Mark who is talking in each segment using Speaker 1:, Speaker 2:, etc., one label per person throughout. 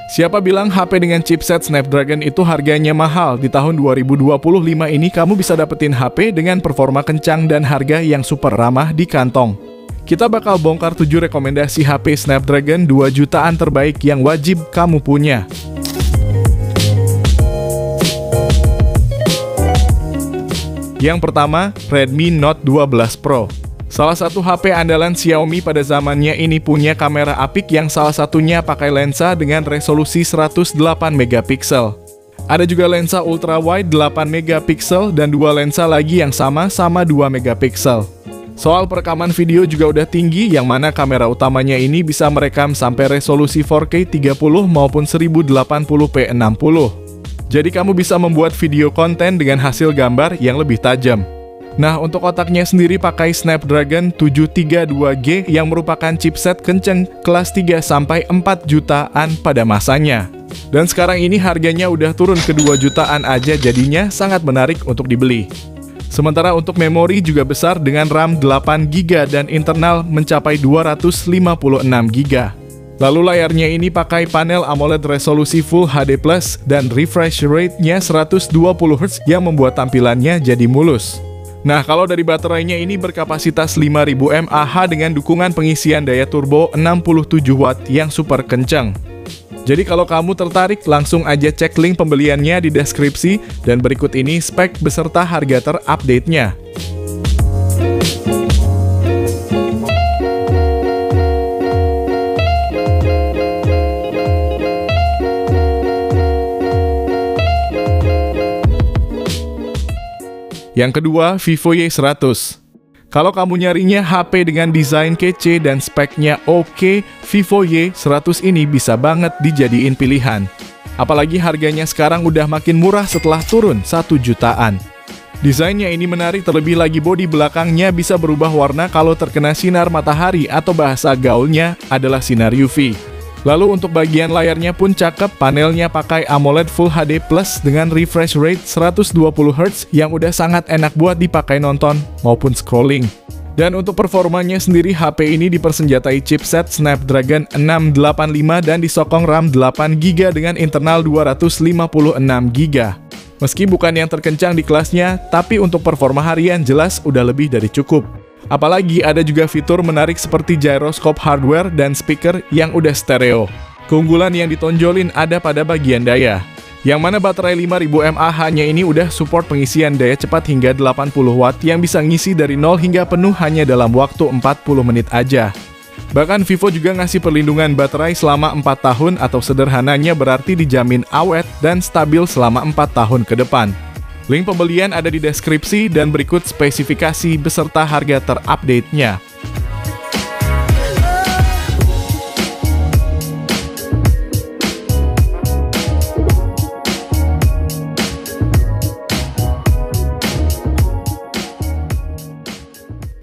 Speaker 1: Siapa bilang HP dengan chipset Snapdragon itu harganya mahal? Di tahun 2025 ini kamu bisa dapetin HP dengan performa kencang dan harga yang super ramah di kantong. Kita bakal bongkar 7 rekomendasi HP Snapdragon 2 jutaan terbaik yang wajib kamu punya. Yang pertama, Redmi Note 12 Pro. Salah satu HP andalan Xiaomi pada zamannya ini punya kamera apik yang salah satunya pakai lensa dengan resolusi 108 megapiksel. Ada juga lensa ultra wide 8 megapiksel dan dua lensa lagi yang sama-sama 2 megapiksel. Soal perekaman video juga udah tinggi, yang mana kamera utamanya ini bisa merekam sampai resolusi 4K 30 maupun 1080p 60. Jadi kamu bisa membuat video konten dengan hasil gambar yang lebih tajam. Nah, untuk otaknya sendiri pakai Snapdragon 732G yang merupakan chipset kenceng kelas 3 sampai 4 jutaan pada masanya. Dan sekarang ini harganya udah turun ke 2 jutaan aja, jadinya sangat menarik untuk dibeli. Sementara untuk memori juga besar dengan RAM 8GB dan internal mencapai 256GB. Lalu layarnya ini pakai panel AMOLED resolusi Full HD Plus dan refresh rate-nya 120Hz yang membuat tampilannya jadi mulus. Nah, kalau dari baterainya ini berkapasitas 5000 mAh dengan dukungan pengisian daya turbo 67 Watt yang super kencang. Jadi kalau kamu tertarik, langsung aja cek link pembeliannya di deskripsi, dan berikut ini spek beserta harga terupdate-nya. Yang kedua, Vivo Y100. Kalau kamu nyarinya HP dengan desain kece dan speknya oke, Vivo Y100 ini bisa banget dijadiin pilihan. Apalagi harganya sekarang udah makin murah setelah turun 1 jutaan. Desainnya ini menarik, terlebih lagi bodi belakangnya bisa berubah warna kalau terkena sinar matahari atau bahasa gaulnya adalah sinar UV. Lalu untuk bagian layarnya pun cakep, panelnya pakai AMOLED Full HD Plus dengan refresh rate 120Hz yang udah sangat enak buat dipakai nonton maupun scrolling. Dan untuk performanya sendiri, HP ini dipersenjatai chipset Snapdragon 685 dan disokong RAM 8GB dengan internal 256GB. Meski bukan yang terkencang di kelasnya, tapi untuk performa harian jelas udah lebih dari cukup. Apalagi ada juga fitur menarik seperti gyroscope hardware dan speaker yang udah stereo. Keunggulan yang ditonjolin ada pada bagian daya, yang mana baterai 5000 mAh-nya ini udah support pengisian daya cepat hingga 80 Watt yang bisa ngisi dari 0 hingga penuh hanya dalam waktu 40 menit aja. Bahkan Vivo juga ngasih perlindungan baterai selama 4 tahun atau sederhananya berarti dijamin awet dan stabil selama 4 tahun ke depan. Link pembelian ada di deskripsi dan berikut spesifikasi beserta harga terupdate-nya.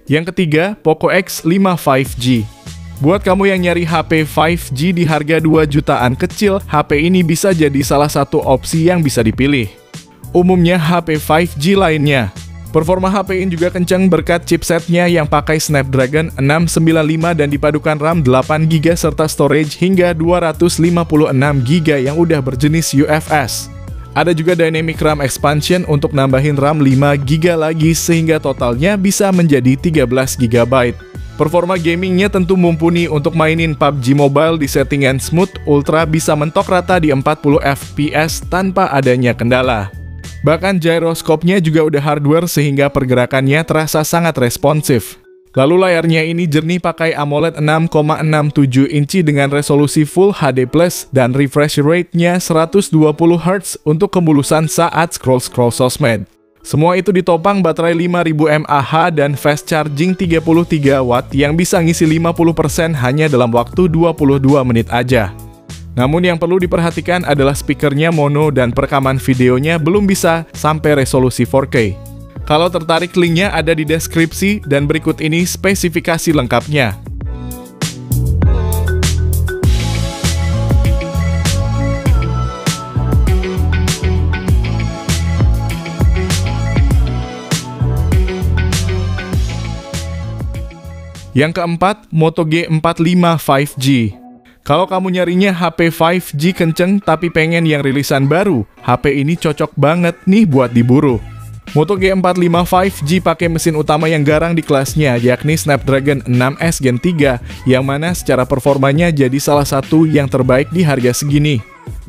Speaker 1: Yang ketiga, Poco X5 5G. Buat kamu yang nyari HP 5G di harga 2 jutaan kecil, HP ini bisa jadi salah satu opsi yang bisa dipilih. Umumnya HP 5G lainnya. Performa HP ini juga kencang berkat chipsetnya yang pakai Snapdragon 695 dan dipadukan RAM 8GB serta storage hingga 256GB yang udah berjenis UFS. Ada juga Dynamic RAM Expansion untuk nambahin RAM 5GB lagi sehingga totalnya bisa menjadi 13GB. Performa gamingnya tentu mumpuni untuk mainin PUBG Mobile di settingan smooth ultra bisa mentok rata di 40 FPS tanpa adanya kendala. Bahkan gyroscope-nya juga udah hardware sehingga pergerakannya terasa sangat responsif. Lalu layarnya ini jernih pakai AMOLED 6,67 inci dengan resolusi Full HD Plus dan refresh rate-nya 120Hz untuk kemulusan saat scroll-scroll sosmed. Semua itu ditopang baterai 5000 mAh dan fast charging 33 Watt yang bisa ngisi 50% hanya dalam waktu 22 menit aja. Namun yang perlu diperhatikan adalah speakernya mono dan perekaman videonya belum bisa sampai resolusi 4K. Kalau tertarik, linknya ada di deskripsi dan berikut ini spesifikasi lengkapnya. Yang keempat, Moto G45 5G. Kalau kamu nyarinya HP 5G kenceng tapi pengen yang rilisan baru, HP ini cocok banget nih buat diburu. Moto G45 5G pakai mesin utama yang garang di kelasnya, yakni Snapdragon 6S Gen 3, yang mana secara performanya jadi salah satu yang terbaik di harga segini.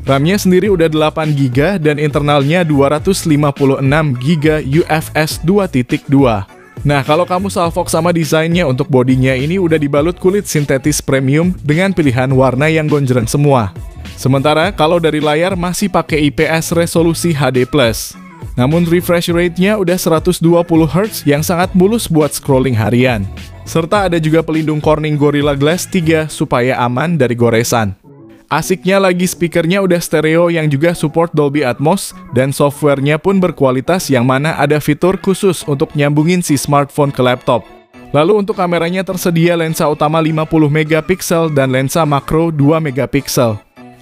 Speaker 1: RAM-nya sendiri udah 8GB dan internalnya 256GB UFS 2.2. Nah, kalau kamu salfok sama desainnya, untuk bodinya ini udah dibalut kulit sintetis premium dengan pilihan warna yang gonjreng semua. Sementara kalau dari layar masih pakai IPS resolusi HD+. Namun refresh rate-nya udah 120Hz yang sangat mulus buat scrolling harian. Serta ada juga pelindung Corning Gorilla Glass 3 supaya aman dari goresan. Asiknya lagi speakernya udah stereo yang juga support Dolby Atmos, dan softwarenya pun berkualitas yang mana ada fitur khusus untuk nyambungin si smartphone ke laptop. Lalu untuk kameranya tersedia lensa utama 50MP dan lensa makro 2MP.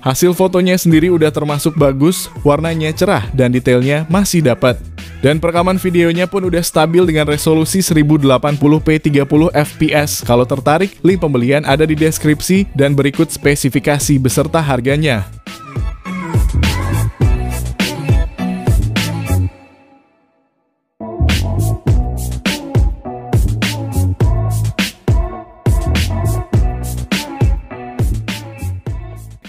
Speaker 1: Hasil fotonya sendiri udah termasuk bagus, warnanya cerah dan detailnya masih dapat. Dan perekaman videonya pun udah stabil dengan resolusi 1080p 30fps. Kalau tertarik, link pembelian ada di deskripsi dan berikut spesifikasi beserta harganya.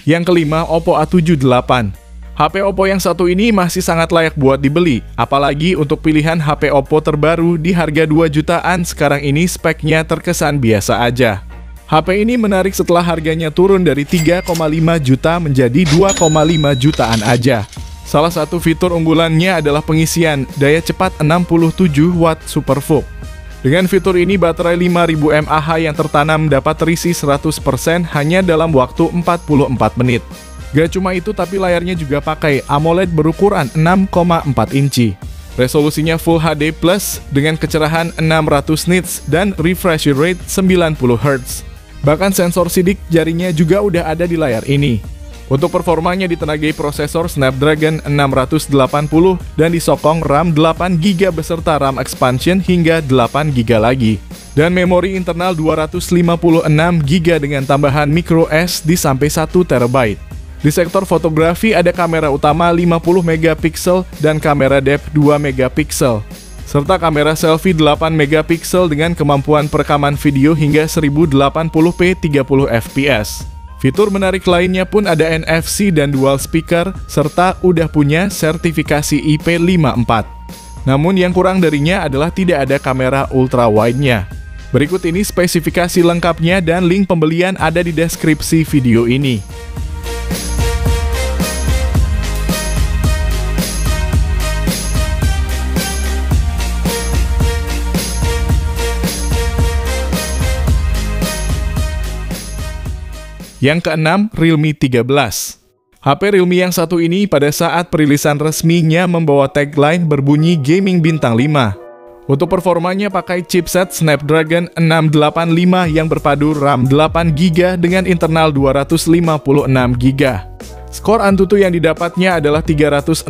Speaker 1: Yang kelima, Oppo A78. HP Oppo yang satu ini masih sangat layak buat dibeli, apalagi untuk pilihan HP Oppo terbaru di harga 2 jutaan sekarang ini speknya terkesan biasa aja. HP ini menarik setelah harganya turun dari 3,5 juta menjadi 2,5 jutaan aja. Salah satu fitur unggulannya adalah pengisian daya cepat 67 Watt SuperVOOC. Dengan fitur ini, baterai 5000 mAh yang tertanam dapat terisi 100% hanya dalam waktu 44 menit. Gak cuma itu, tapi layarnya juga pakai AMOLED berukuran 6,4 inci. Resolusinya Full HD Plus dengan kecerahan 600 nits dan refresh rate 90Hz. Bahkan sensor sidik jarinya juga udah ada di layar ini. Untuk performanya ditenagai prosesor Snapdragon 680 dan disokong RAM 8GB beserta RAM expansion hingga 8GB lagi. Dan memori internal 256GB dengan tambahan microSD sampai 1TB. Di sektor fotografi ada kamera utama 50MP dan kamera depth 2MP. Serta kamera selfie 8MP dengan kemampuan perekaman video hingga 1080p 30fps. Fitur menarik lainnya pun ada NFC dan dual speaker, serta udah punya sertifikasi IP54. Namun yang kurang darinya adalah tidak ada kamera ultra wide-nya. Berikut ini spesifikasi lengkapnya dan link pembelian ada di deskripsi video ini. Yang keenam, Realme 13. HP Realme yang satu ini pada saat perilisan resminya membawa tagline berbunyi Gaming Bintang 5. Untuk performanya pakai chipset Snapdragon 685 yang berpadu RAM 8GB dengan internal 256GB. Skor Antutu yang didapatnya adalah 369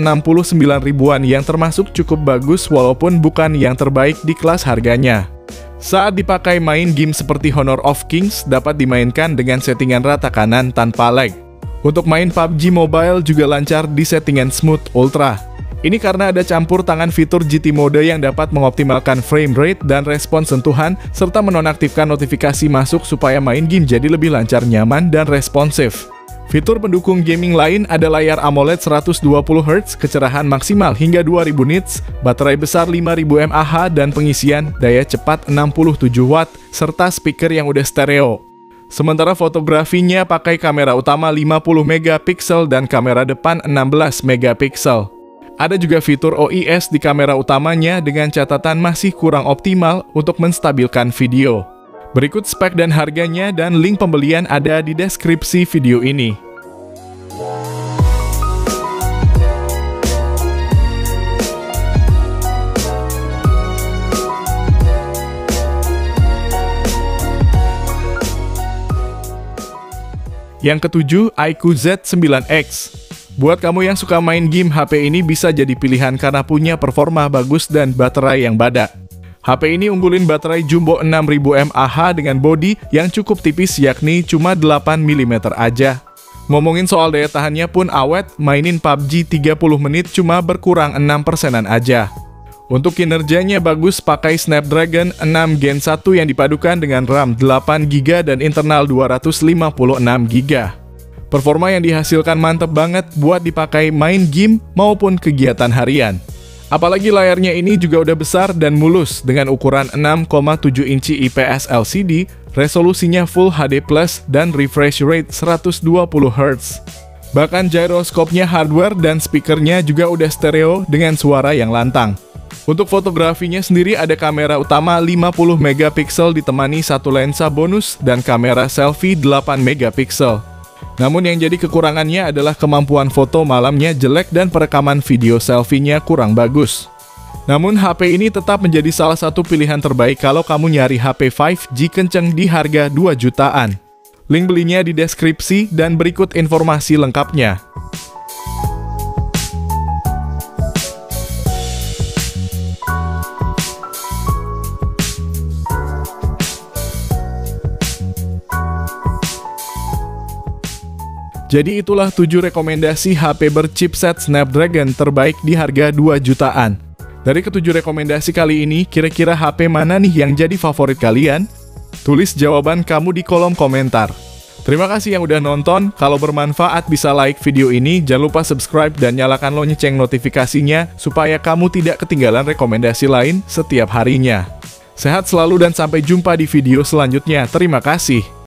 Speaker 1: ribuan yang termasuk cukup bagus walaupun bukan yang terbaik di kelas harganya. Saat dipakai main game seperti Honor of Kings dapat dimainkan dengan settingan rata kanan tanpa lag. Untuk main PUBG Mobile juga lancar di settingan Smooth Ultra. Ini karena ada campur tangan fitur GT Mode yang dapat mengoptimalkan frame rate dan respons sentuhan, serta menonaktifkan notifikasi masuk supaya main game jadi lebih lancar, nyaman, dan responsif. Fitur pendukung gaming lain ada layar AMOLED 120Hz, kecerahan maksimal hingga 2000 nits, baterai besar 5000 mAh, dan pengisian daya cepat 67 Watt, serta speaker yang udah stereo. Sementara fotografinya pakai kamera utama 50MP dan kamera depan 16MP. Ada juga fitur OIS di kamera utamanya dengan catatan masih kurang optimal untuk menstabilkan video. Berikut spek dan harganya dan link pembelian ada di deskripsi video ini. Yang ketujuh, iQOO Z9X. Buat kamu yang suka main game, HP ini bisa jadi pilihan karena punya performa bagus dan baterai yang badak. HP ini unggulin baterai jumbo 6000 mAh dengan bodi yang cukup tipis yakni cuma 8 mm aja. Ngomongin soal daya tahannya pun awet, mainin PUBG 30 menit cuma berkurang 6%-an aja. Untuk kinerjanya bagus pakai Snapdragon 6 Gen 1 yang dipadukan dengan RAM 8GB dan internal 256GB. Performa yang dihasilkan mantep banget buat dipakai main game maupun kegiatan harian. Apalagi layarnya ini juga udah besar dan mulus dengan ukuran 6,7 inci IPS LCD, resolusinya Full HD+, dan refresh rate 120Hz. Bahkan gyroscope-nya hardware dan speakernya juga udah stereo dengan suara yang lantang. Untuk fotografinya sendiri ada kamera utama 50 megapiksel ditemani satu lensa bonus dan kamera selfie 8 megapiksel. Namun yang jadi kekurangannya adalah kemampuan foto malamnya jelek dan perekaman video selfie-nya kurang bagus. Namun HP ini tetap menjadi salah satu pilihan terbaik kalau kamu nyari HP 5G kenceng di harga 2 jutaan. Link belinya di deskripsi dan berikut informasi lengkapnya. Jadi itulah 7 rekomendasi HP berchipset Snapdragon terbaik di harga 2 jutaan. Dari ke-7 rekomendasi kali ini, kira-kira HP mana nih yang jadi favorit kalian? Tulis jawaban kamu di kolom komentar. Terima kasih yang udah nonton, kalau bermanfaat bisa like video ini, jangan lupa subscribe dan nyalakan lonceng notifikasinya supaya kamu tidak ketinggalan rekomendasi lain setiap harinya. Sehat selalu dan sampai jumpa di video selanjutnya. Terima kasih.